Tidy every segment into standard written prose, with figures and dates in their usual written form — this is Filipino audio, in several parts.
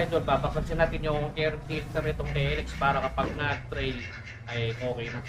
idol, babaksasin natin yung air filter itong TLX para kapag nag-trail ay okay na.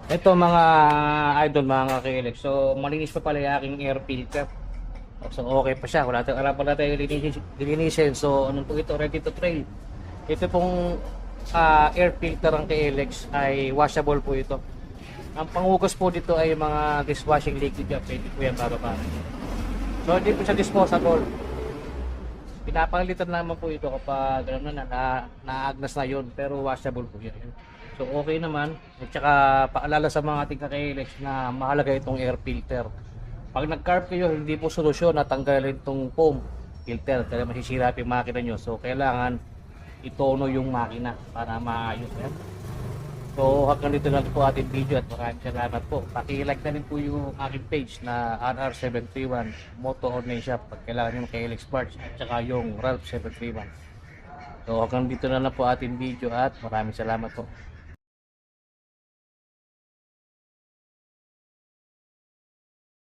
Ito mga idol, mga KLX. So malinis pa pala yung aking air filter. So okay pa siya. Wala pala tayo lilinisin. So ano po ito? Ready to trail. Ito pong air filter ng KLX ay washable po ito. Ang panghugas po dito ay mga dishwashing liquid yan. Pwede po yan bababa. So hindi po siya disposable. Pinapalitan naman po ito kapag ano naagnas na yun. Pero washable po yan. So okay naman. At saka paalala sa mga ating ka-KLX na mahalaga itong air filter. Pag nag-carb kayo, hindi po solusyon na tanggalin itong foam filter. Kaya masisira yung makina nyo. So kailangan itono yung makina para maayos yan. So hanggang dito lang po ating video at maraming salamat po. Paki-like na rin po yung aking page na RR731 Moto Online Shop pag kailangan yung KLX parts at saka yung Ralph 731. So hanggang dito na lang po ating video at maraming salamat po.